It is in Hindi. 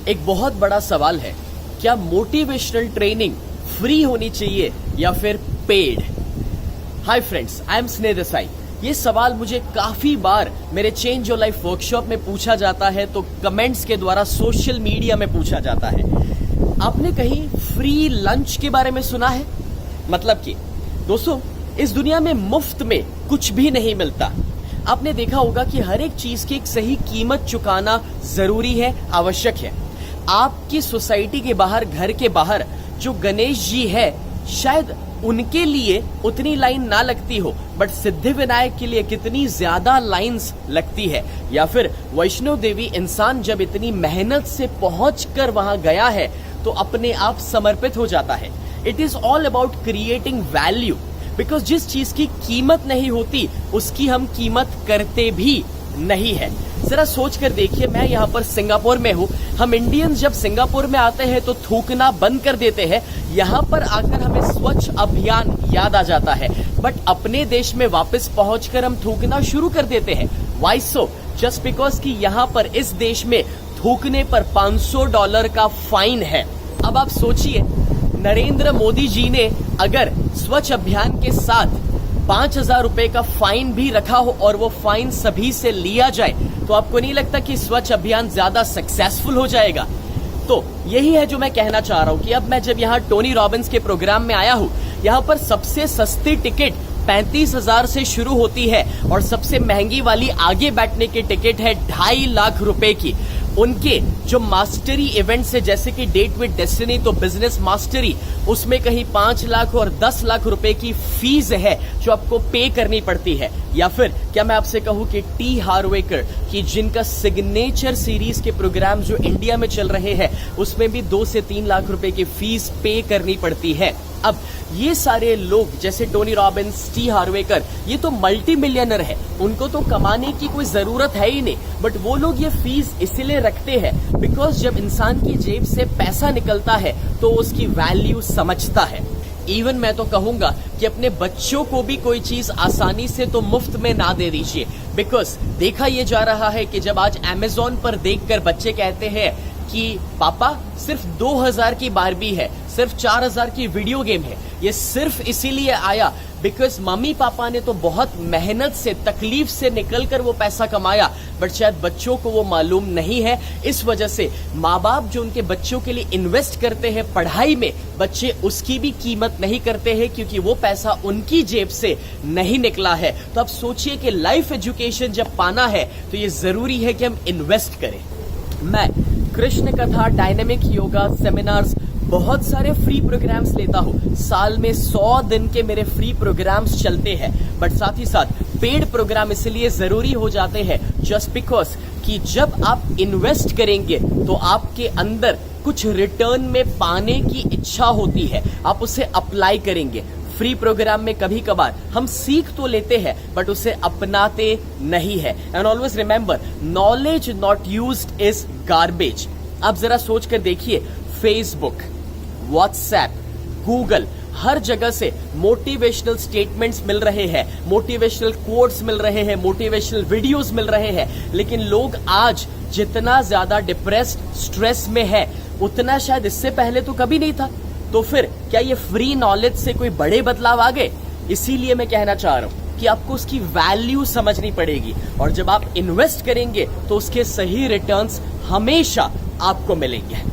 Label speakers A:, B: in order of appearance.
A: एक बहुत बड़ा सवाल है, क्या मोटिवेशनल ट्रेनिंग फ्री होनी चाहिए या फिर paid? Hi friends, I am स्नेह देसाई। ये सवाल मुझे काफी बार मेरे चेंज योर लाइफ वर्कशॉप में पूछा जाता है, तो कमेंट्स के द्वारा सोशल मीडिया में पूछा जाता है। आपने कहीं फ्री लंच के बारे में सुना है? मतलब कि दोस्तों, इस दुनिया में मुफ्त में कुछ भी नहीं मिलता। आपने देखा होगा कि हर एक चीज की एक सही कीमत चुकाना जरूरी है, आवश्यक है। आपकी सोसाइटी के बाहर, घर के बाहर जो गणेश जी है, शायद उनके लिए उतनी लाइन ना लगती हो, बट सिद्धिविनायक के लिए कितनी ज्यादा लाइंस लगती है। या फिर वैष्णो देवी, इंसान जब इतनी मेहनत से पहुंचकर वहां गया है तो अपने आप समर्पित हो जाता है। It is all about creating value, because जिस चीज की कीमत नहीं होती उसकी हम कीमत करते भी नहीं है। जरा सोच कर देखिए, मैं यहाँ पर सिंगापुर में हूँ। हम इंडियंस जब सिंगापुर में आते हैं तो थूकना बंद कर देते हैं। यहाँ पर आकर हमें स्वच्छ अभियान याद आ जाता है, बट अपने देश में वापस पहुंचकर हम थूकना शुरू कर देते हैं। Y so? जस्ट बिकॉज कि यहाँ पर इस देश में थूकने पर $500 का फाइन है। अब आप सोचिए, नरेंद्र मोदी जी ने अगर स्वच्छ अभियान के साथ 5,000 रुपए का फाइन भी रखा हो और वो फाइन सभी से लिया जाए, तो आपको नहीं लगता कि स्वच्छ अभियान ज्यादा सक्सेसफुल हो जाएगा? तो यही है जो मैं कहना चाह रहा हूं कि अब मैं जब यहाँ टोनी रॉबिन्स के प्रोग्राम में आया हूं, यहाँ पर सबसे सस्ती टिकट 35,000 से शुरू होती है और सबसे महंगी वाली आगे बैठने की टिकट है 2.5 लाख रुपए की। उनके जो मास्टरी इवेंट्स है, जैसे कि डेट विद डेस्टिनी, तो बिजनेस मास्टरी, उसमें कहीं 5 लाख और 10 लाख रुपए की फीस है जो आपको पे करनी पड़ती है। या फिर क्या मैं आपसे कहूं कि टी हार्वेकर की, जिनका सिग्नेचर सीरीज के प्रोग्राम जो इंडिया में चल रहे हैं, उसमें भी 2 से 3 लाख रुपए की फीस पे करनी पड़ती है। अब ये सारे लोग जैसे टोनी रॉबिन्स, टी हार्वेकर, ये तो मल्टी मिलियनर है, उनको तो कमाने की कोई जरूरत है ही नहीं, बट वो लोग ये फीस इसीलिए रखते हैं बिकॉज जब इंसान की जेब से पैसा निकलता है तो उसकी वैल्यू समझता है। इवन मैं तो कहूंगा कि अपने बच्चों को भी कोई चीज आसानी से तो मुफ्त में ना दे दीजिए, बिकॉज देखा यह जा रहा है कि जब आज अमेजोन पर देखकर बच्चे कहते हैं कि पापा सिर्फ 2,000 की बारबी है, सिर्फ 4,000 की वीडियो गेम है, ये सिर्फ इसीलिए आया बिकॉज मम्मी पापा ने तो बहुत मेहनत से, तकलीफ से निकलकर वो पैसा कमाया, बट शायद बच्चों को वो मालूम नहीं है। इस वजह से माँ बाप जो उनके बच्चों के लिए इन्वेस्ट करते हैं पढ़ाई में, बच्चे उसकी भी कीमत नहीं करते हैं क्योंकि वो पैसा उनकी जेब से नहीं निकला है। तो अब सोचिए कि लाइफ एजुकेशन जब पाना है तो ये जरूरी है कि हम इन्वेस्ट करें। मैं कृष्ण कथा, डायनेमिक योगा सेमिनार्स, बहुत सारे फ्री प्रोग्राम्स लेता हूँ। साल में 100 दिन के मेरे फ्री प्रोग्राम्स चलते हैं, बट साथ ही साथ पेड प्रोग्राम इसलिए जरूरी हो जाते हैं जस्ट बिकॉज कि जब आप इन्वेस्ट करेंगे तो आपके अंदर कुछ रिटर्न में पाने की इच्छा होती है, आप उसे अप्लाई करेंगे। फ्री प्रोग्राम में कभी कभार हम सीख तो लेते हैं बट उसे अपनाते नहीं है। And always remember, knowledge not used is garbage. आप जरा सोच कर देखिए, फेसबुक, व्हाट्सएप, गूगल, हर जगह से मोटिवेशनल स्टेटमेंट्स मिल रहे हैं, मोटिवेशनल कोट्स मिल रहे हैं, मोटिवेशनल वीडियोस मिल रहे हैं, लेकिन लोग आज जितना ज्यादा डिप्रेस्ड, स्ट्रेस में है, उतना शायद इससे पहले तो कभी नहीं था। तो फिर क्या ये फ्री नॉलेज से कोई बड़े बदलाव आ गए? इसीलिए मैं कहना चाह रहा हूं कि आपको उसकी वैल्यू समझनी पड़ेगी, और जब आप इन्वेस्ट करेंगे तो उसके सही रिटर्न्स हमेशा आपको मिलेंगे।